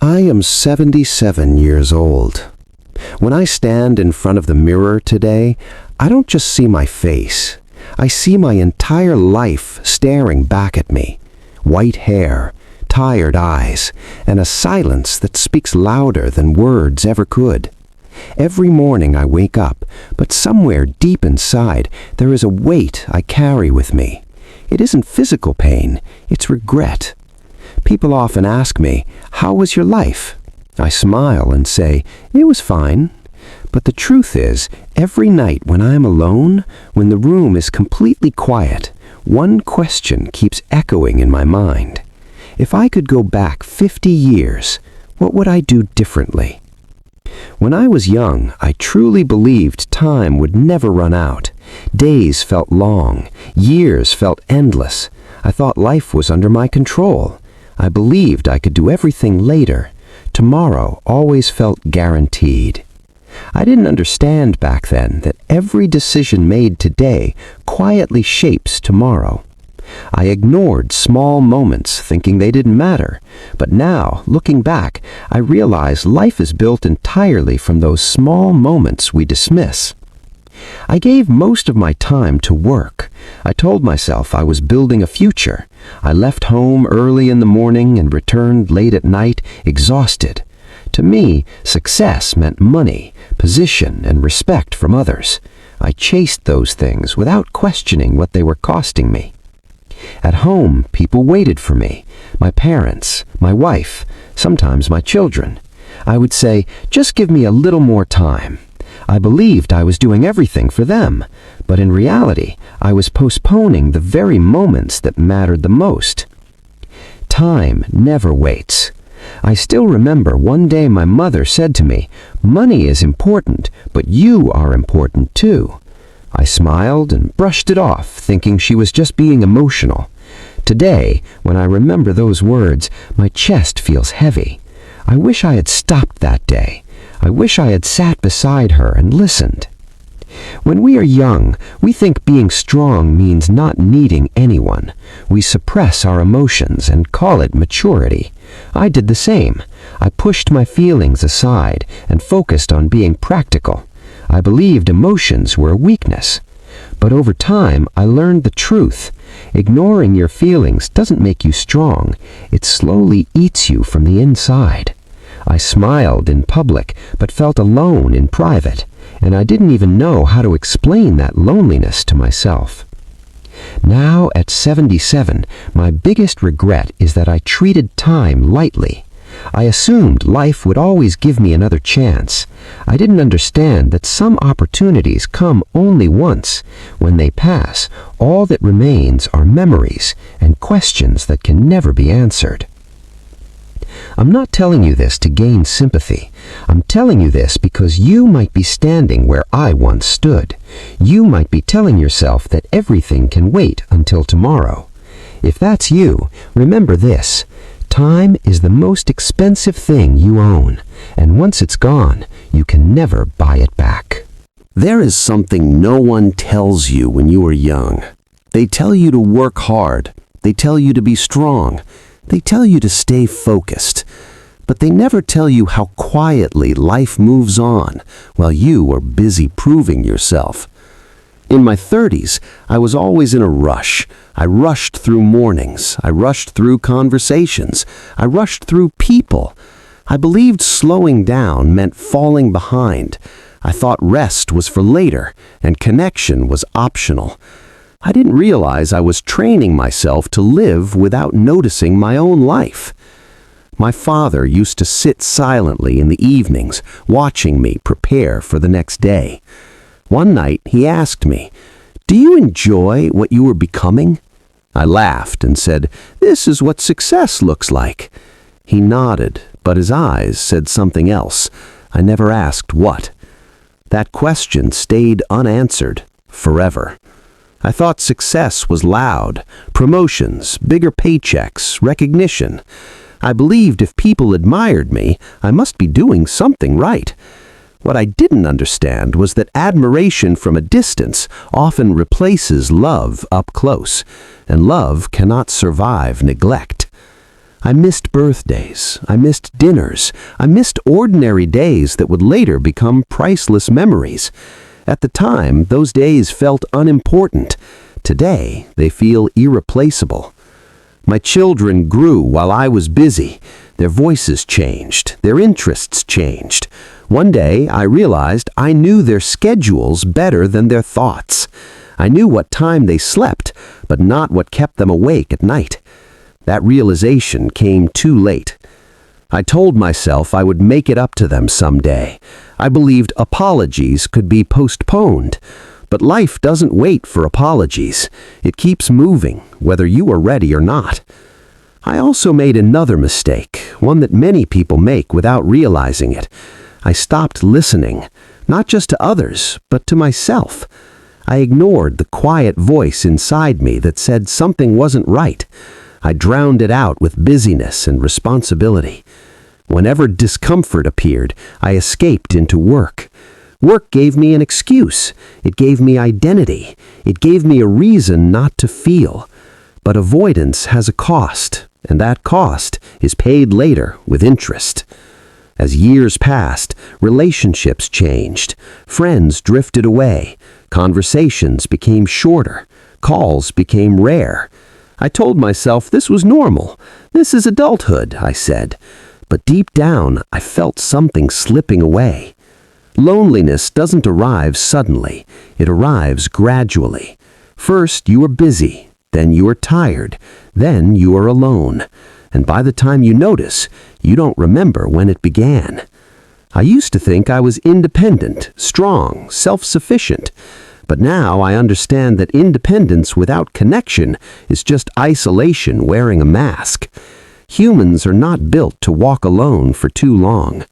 I am 77 years old. When I stand in front of the mirror today, I don't just see my face. I see my entire life staring back at me. White hair, tired eyes, and a silence that speaks louder than words ever could. Every morning I wake up, but somewhere deep inside there is a weight I carry with me. It isn't physical pain, it's regret. People often ask me, "How was your life?" I smile and say, "It was fine." But the truth is, every night when I am alone, when the room is completely quiet, one question keeps echoing in my mind. If I could go back 50 years, what would I do differently? When I was young, I truly believed time would never run out. Days felt long, years felt endless. I thought life was under my control. I believed I could do everything later. Tomorrow always felt guaranteed. I didn't understand back then that every decision made today quietly shapes tomorrow. I ignored small moments thinking they didn't matter, but now, looking back, I realize life is built entirely from those small moments we dismiss. I gave most of my time to work. I told myself I was building a future. I left home early in the morning and returned late at night, exhausted. To me, success meant money, position, and respect from others. I chased those things without questioning what they were costing me. At home, people waited for me. My parents, my wife, sometimes my children. I would say, "Just give me a little more time." I believed I was doing everything for them, but in reality, I was postponing the very moments that mattered the most. Time never waits. I still remember one day my mother said to me, "Money is important, but you are important too." I smiled and brushed it off, thinking she was just being emotional. Today, when I remember those words, my chest feels heavy. I wish I had stopped that day. I wish I had sat beside her and listened. When we are young, we think being strong means not needing anyone. We suppress our emotions and call it maturity. I did the same. I pushed my feelings aside and focused on being practical. I believed emotions were a weakness. But over time, I learned the truth. Ignoring your feelings doesn't make you strong. It slowly eats you from the inside. I smiled in public, but felt alone in private, and I didn't even know how to explain that loneliness to myself. Now, at 77, my biggest regret is that I treated time lightly. I assumed life would always give me another chance. I didn't understand that some opportunities come only once. When they pass, all that remains are memories and questions that can never be answered. I'm not telling you this to gain sympathy. I'm telling you this because you might be standing where I once stood. You might be telling yourself that everything can wait until tomorrow. If that's you, remember this. Time is the most expensive thing you own, and once it's gone, you can never buy it back. There is something no one tells you when you are young. They tell you to work hard. They tell you to be strong. They tell you to stay focused. But they never tell you how quietly life moves on while you are busy proving yourself. In my 30s, I was always in a rush. I rushed through mornings. I rushed through conversations. I rushed through people. I believed slowing down meant falling behind. I thought rest was for later, and connection was optional. I didn't realize I was training myself to live without noticing my own life. My father used to sit silently in the evenings, watching me prepare for the next day. One night, he asked me, "Do you enjoy what you are becoming?" I laughed and said, "This is what success looks like." He nodded, but his eyes said something else. I never asked what. That question stayed unanswered forever. I thought success was loud, promotions, bigger paychecks, recognition. I believed if people admired me, I must be doing something right. What I didn't understand was that admiration from a distance often replaces love up close, and love cannot survive neglect. I missed birthdays. I missed dinners. I missed ordinary days that would later become priceless memories. At the time, those days felt unimportant. Today, they feel irreplaceable. My children grew while I was busy. Their voices changed. Their interests changed. One day, I realized I knew their schedules better than their thoughts. I knew what time they slept, but not what kept them awake at night. That realization came too late. I told myself I would make it up to them someday. I believed apologies could be postponed. But life doesn't wait for apologies. It keeps moving, whether you are ready or not. I also made another mistake, one that many people make without realizing it. I stopped listening, not just to others, but to myself. I ignored the quiet voice inside me that said something wasn't right. I drowned it out with busyness and responsibility. Whenever discomfort appeared, I escaped into work. Work gave me an excuse. It gave me identity. It gave me a reason not to feel. But avoidance has a cost, and that cost is paid later with interest. As years passed, relationships changed. Friends drifted away. Conversations became shorter. Calls became rare. I told myself this was normal. This is adulthood, I said. But deep down, I felt something slipping away. Loneliness doesn't arrive suddenly. It arrives gradually. First, you are busy. Then you are tired. Then you are alone. And by the time you notice, you don't remember when it began. I used to think I was independent, strong, self-sufficient. But now I understand that independence without connection is just isolation wearing a mask. Humans are not built to walk alone for too long.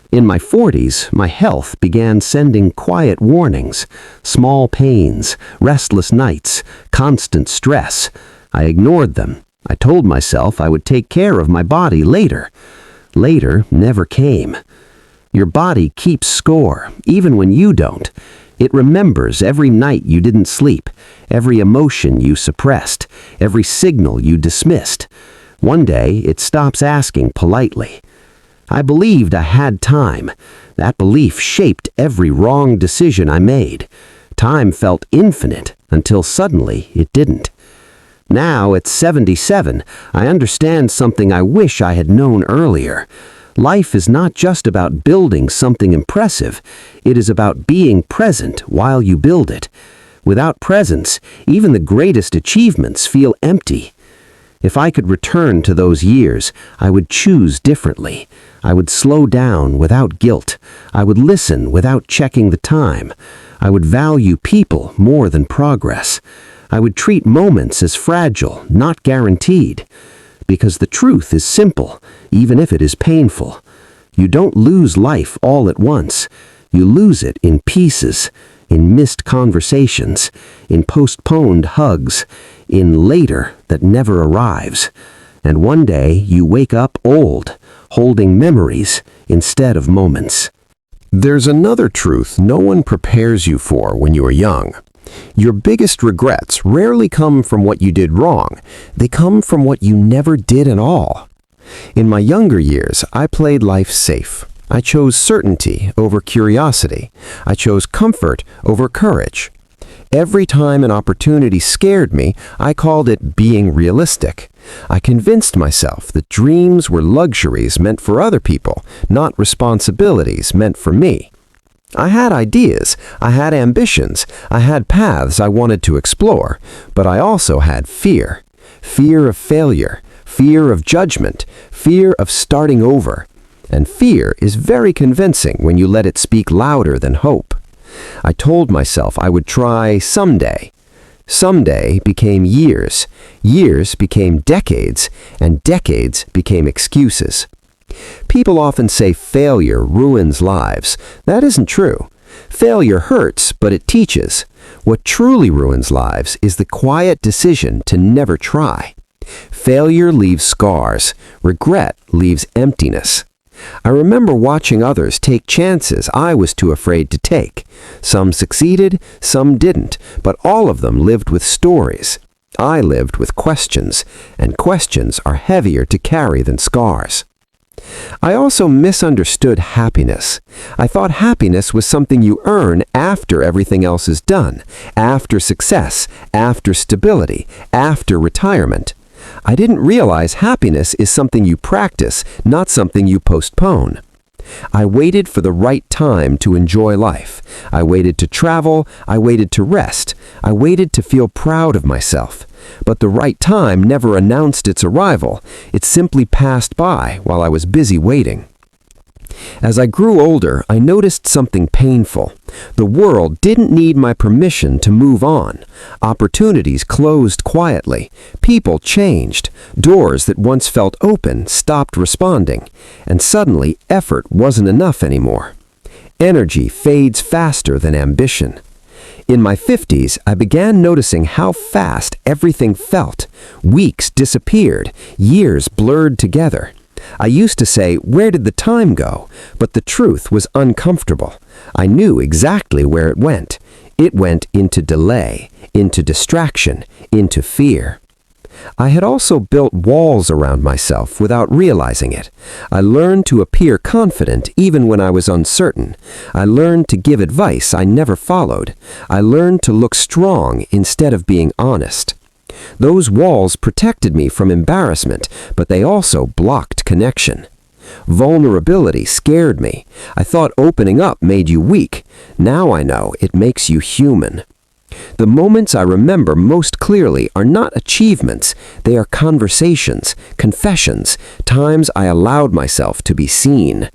In my 40s, my health began sending quiet warnings. Small pains, restless nights, constant stress. I ignored them. I told myself I would take care of my body later. Later never came. Your body keeps score, even when you don't. It remembers every night you didn't sleep, every emotion you suppressed, every signal you dismissed. One day, it stops asking politely. I believed I had time. That belief shaped every wrong decision I made. Time felt infinite until suddenly it didn't. Now, at 77, I understand something I wish I had known earlier. Life is not just about building something impressive. It is about being present while you build it. Without presence, even the greatest achievements feel empty. If I could return to those years, I would choose differently. I would slow down without guilt. I would listen without checking the time. I would value people more than progress. I would treat moments as fragile, not guaranteed. Because the truth is simple, even if it is painful. You don't lose life all at once. You lose it in pieces, in missed conversations, in postponed hugs, in later that never arrives. And one day you wake up old, holding memories instead of moments. There's another truth no one prepares you for when you are young. Your biggest regrets rarely come from what you did wrong. They come from what you never did at all. In my younger years, I played life safe. I chose certainty over curiosity. I chose comfort over courage. Every time an opportunity scared me, I called it being realistic. I convinced myself that dreams were luxuries meant for other people, not responsibilities meant for me. I had ideas, I had ambitions, I had paths I wanted to explore, but I also had fear. Fear of failure, fear of judgment, fear of starting over. And fear is very convincing when you let it speak louder than hope. I told myself I would try someday. Someday became years, years became decades, and decades became excuses. People often say failure ruins lives. That isn't true. Failure hurts, but it teaches. What truly ruins lives is the quiet decision to never try. Failure leaves scars. Regret leaves emptiness. I remember watching others take chances I was too afraid to take. Some succeeded, some didn't, but all of them lived with stories. I lived with questions, and questions are heavier to carry than scars. I also misunderstood happiness. I thought happiness was something you earn after everything else is done, after success, after stability, after retirement. I didn't realize happiness is something you practice, not something you postpone. I waited for the right time to enjoy life. I waited to travel. I waited to rest. I waited to feel proud of myself. But the right time never announced its arrival. It simply passed by while I was busy waiting. As I grew older, I noticed something painful. The world didn't need my permission to move on. Opportunities closed quietly. People changed. Doors that once felt open stopped responding. And suddenly, effort wasn't enough anymore. Energy fades faster than ambition. In my 50s, I began noticing how fast everything felt. Weeks disappeared. Years blurred together. I used to say, "Where did the time go?" But the truth was uncomfortable. I knew exactly where it went. It went into delay, into distraction, into fear. I had also built walls around myself without realizing it. I learned to appear confident even when I was uncertain. I learned to give advice I never followed. I learned to look strong instead of being honest. Those walls protected me from embarrassment, but they also blocked connection. Vulnerability scared me. I thought opening up made you weak. Now I know it makes you human. The moments I remember most clearly are not achievements. They are conversations, confessions, times I allowed myself to be seen.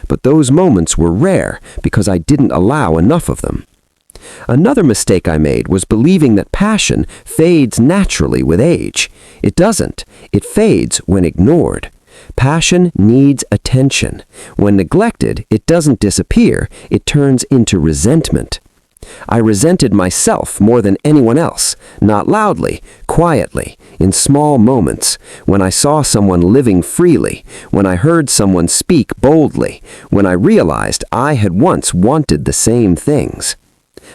But those moments were rare because I didn't allow enough of them. Another mistake I made was believing that passion fades naturally with age. It doesn't. It fades when ignored. Passion needs attention. When neglected, it doesn't disappear. It turns into resentment. I resented myself more than anyone else, not loudly, quietly, in small moments, when I saw someone living freely, when I heard someone speak boldly, when I realized I had once wanted the same things.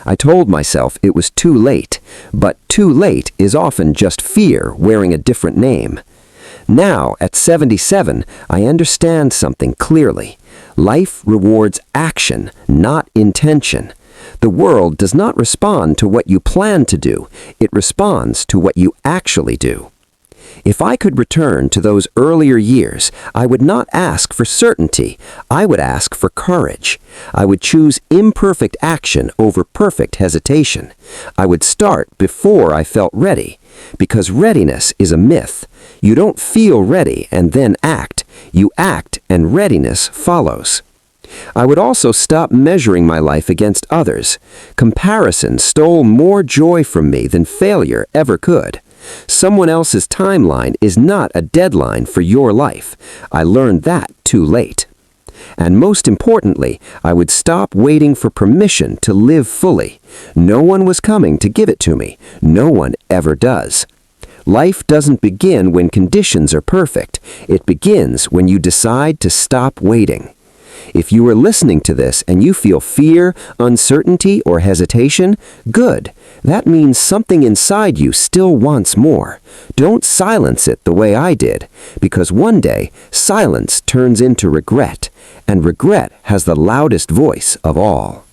I told myself it was too late, but too late is often just fear wearing a different name. Now, at 77, I understand something clearly. Life rewards action, not intention. The world does not respond to what you plan to do. It responds to what you actually do. If I could return to those earlier years, I would not ask for certainty. I would ask for courage. I would choose imperfect action over perfect hesitation. I would start before I felt ready, because readiness is a myth. You don't feel ready and then act. You act and readiness follows. I would also stop measuring my life against others. Comparison stole more joy from me than failure ever could. Someone else's timeline is not a deadline for your life. I learned that too late. And most importantly, I would stop waiting for permission to live fully. No one was coming to give it to me. No one ever does. Life doesn't begin when conditions are perfect. It begins when you decide to stop waiting. If you are listening to this and you feel fear, uncertainty, or hesitation, good. That means something inside you still wants more. Don't silence it the way I did, because one day silence turns into regret, and regret has the loudest voice of all.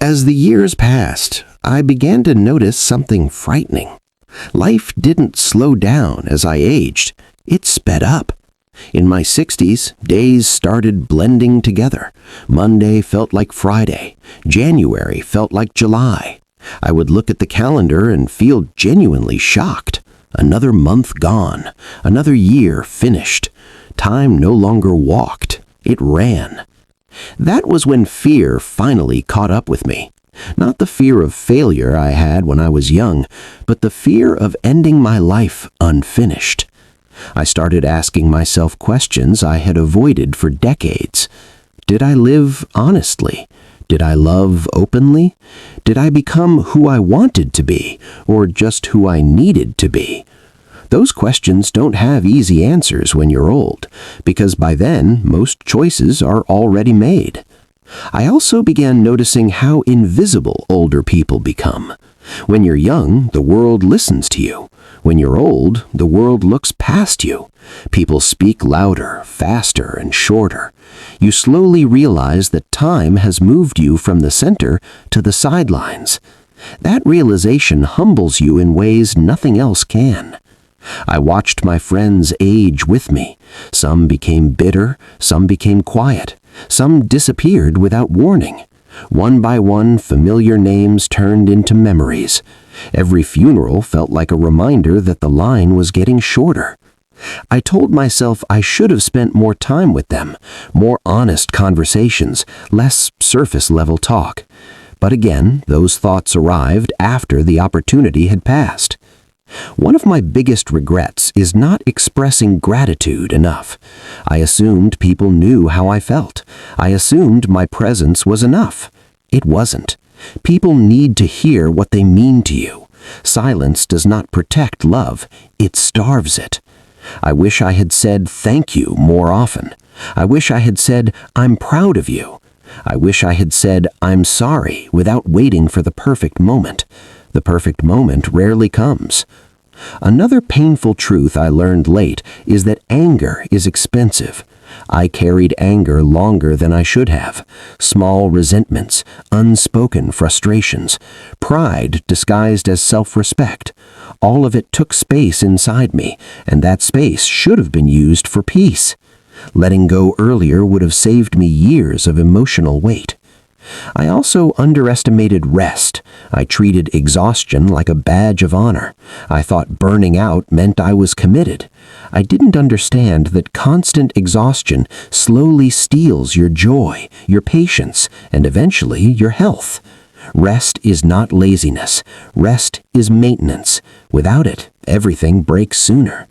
As the years passed, I began to notice something frightening. Life didn't slow down as I aged. It sped up. In my 60s, days started blending together. Monday felt like Friday. January felt like July. I would look at the calendar and feel genuinely shocked. Another month gone. Another year finished. Time no longer walked. It ran. That was when fear finally caught up with me. Not the fear of failure I had when I was young, but the fear of ending my life unfinished. I started asking myself questions I had avoided for decades. Did I live honestly? Did I love openly? Did I become who I wanted to be, or just who I needed to be? Those questions don't have easy answers when you're old, because by then most choices are already made. I also began noticing how invisible older people become. When you're young, the world listens to you. When you're old, the world looks past you. People speak louder, faster, and shorter. You slowly realize that time has moved you from the center to the sidelines. That realization humbles you in ways nothing else can. I watched my friends age with me. Some became bitter, some became quiet, some disappeared without warning. One by one, familiar names turned into memories. Every funeral felt like a reminder that the line was getting shorter. I told myself I should have spent more time with them, more honest conversations, less surface-level talk. But again, those thoughts arrived after the opportunity had passed. One of my biggest regrets is not expressing gratitude enough. I assumed people knew how I felt. I assumed my presence was enough. It wasn't. People need to hear what they mean to you. Silence does not protect love, it starves it. I wish I had said thank you more often. I wish I had said I'm proud of you. I wish I had said I'm sorry without waiting for the perfect moment. The perfect moment rarely comes. Another painful truth I learned late is that anger is expensive. I carried anger longer than I should have. Small resentments, unspoken frustrations, pride disguised as self-respect. All of it took space inside me, and that space should have been used for peace. Letting go earlier would have saved me years of emotional weight. I also underestimated rest. I treated exhaustion like a badge of honor. I thought burning out meant I was committed. I didn't understand that constant exhaustion slowly steals your joy, your patience, and eventually your health. Rest is not laziness. Rest is maintenance. Without it, everything breaks sooner.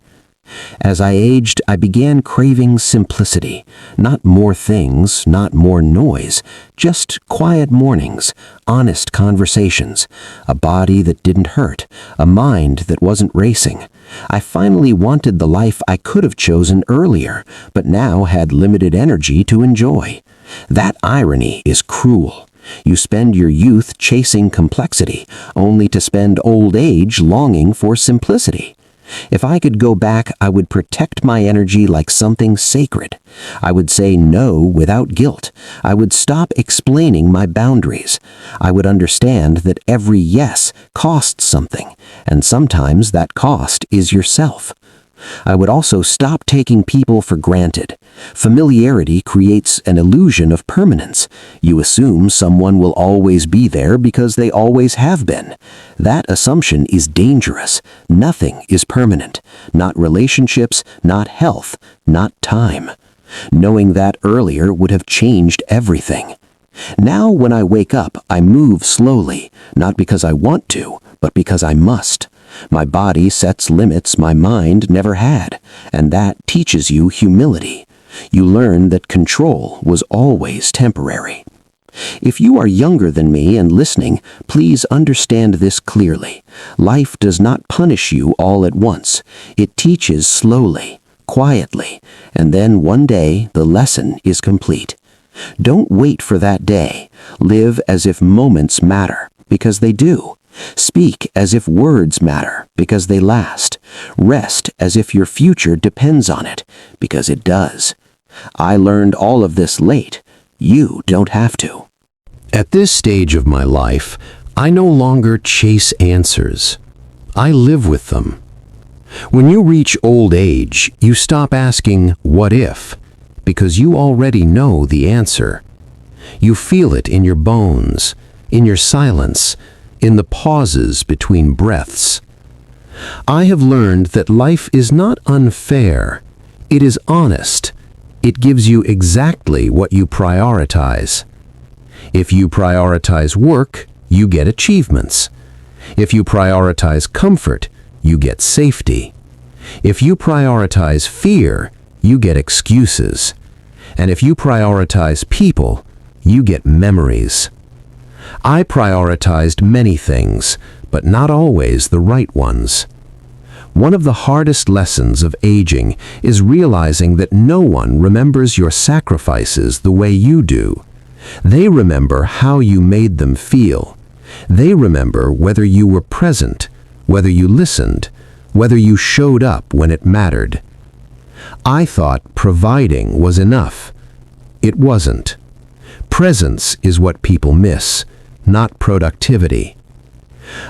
As I aged, I began craving simplicity. Not more things, not more noise, just quiet mornings, honest conversations, a body that didn't hurt, a mind that wasn't racing. I finally wanted the life I could have chosen earlier, but now had limited energy to enjoy. That irony is cruel. You spend your youth chasing complexity, only to spend old age longing for simplicity. If I could go back, I would protect my energy like something sacred. I would say no without guilt. I would stop explaining my boundaries. I would understand that every yes costs something, and sometimes that cost is yourself. I would also stop taking people for granted. Familiarity creates an illusion of permanence. You assume someone will always be there because they always have been. That assumption is dangerous. Nothing is permanent. Not relationships, not health, not time. Knowing that earlier would have changed everything. Now when I wake up, I move slowly, not because I want to, but because I must. My body sets limits my mind never had, and that teaches you humility. You learn that control was always temporary. If you are younger than me and listening, please understand this clearly. Life does not punish you all at once. It teaches slowly, quietly, and then one day the lesson is complete. Don't wait for that day. Live as if moments matter, because they do. Speak as if words matter, because they last. Rest as if your future depends on it, because it does. I learned all of this late. You don't have to. At this stage of my life, I no longer chase answers. I live with them. When you reach old age, you stop asking, "What if?" because you already know the answer. You feel it in your bones, in your silence, in the pauses between breaths. I have learned that life is not unfair. It is honest. It gives you exactly what you prioritize. If you prioritize work, you get achievements. If you prioritize comfort, you get safety. If you prioritize fear, you get excuses. And if you prioritize people, you get memories. I prioritized many things, but not always the right ones. One of the hardest lessons of aging is realizing that no one remembers your sacrifices the way you do. They remember how you made them feel. They remember whether you were present, whether you listened, whether you showed up when it mattered. I thought providing was enough. It wasn't. Presence is what people miss, not productivity.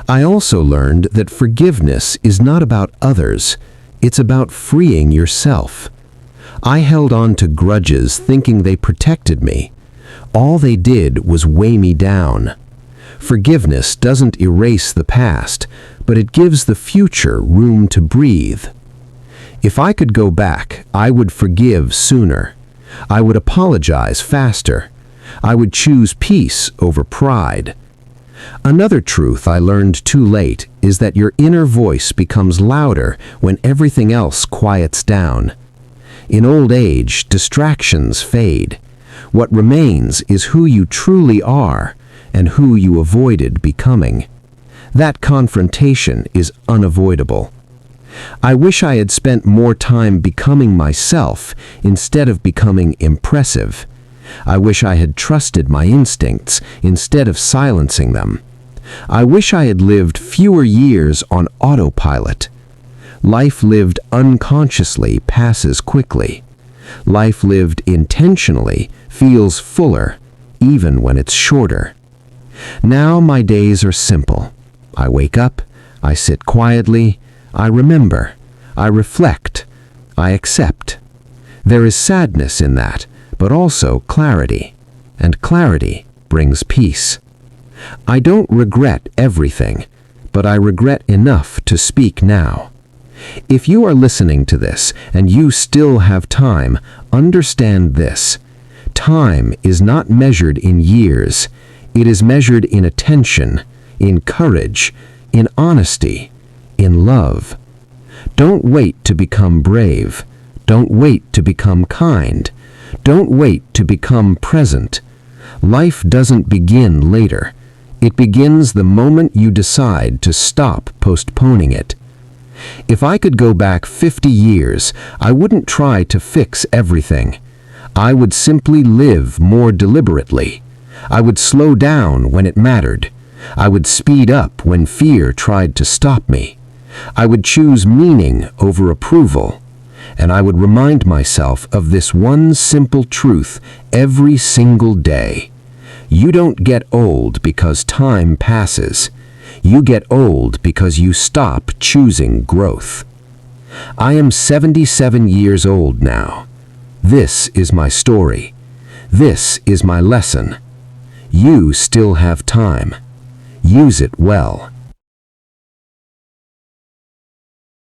I also learned that forgiveness is not about others, it's about freeing yourself. I held on to grudges thinking they protected me. All they did was weigh me down. Forgiveness doesn't erase the past, but it gives the future room to breathe. If I could go back, I would forgive sooner. I would apologize faster. I would choose peace over pride. Another truth I learned too late is that your inner voice becomes louder when everything else quiets down. In old age, distractions fade. What remains is who you truly are and who you avoided becoming. That confrontation is unavoidable. I wish I had spent more time becoming myself instead of becoming impressive. I wish I had trusted my instincts instead of silencing them. I wish I had lived fewer years on autopilot. Life lived unconsciously passes quickly. Life lived intentionally feels fuller, even when it's shorter. Now my days are simple. I wake up, I sit quietly, I remember, I reflect, I accept. There is sadness in that, but also clarity, and clarity brings peace. I don't regret everything, but I regret enough to speak now. If you are listening to this and you still have time, understand this. Time is not measured in years. It is measured in attention, in courage, in honesty, in love. Don't wait to become brave. Don't wait to become kind. Don't wait to become present. Life doesn't begin later. It begins the moment you decide to stop postponing it. If I could go back 50 years, I wouldn't try to fix everything. I would simply live more deliberately. I would slow down when it mattered. I would speed up when fear tried to stop me. I would choose meaning over approval. And I would remind myself of this one simple truth every single day. You don't get old because time passes. You get old because you stop choosing growth. I am 77 years old now. This is my story. This is my lesson. You still have time. Use it well.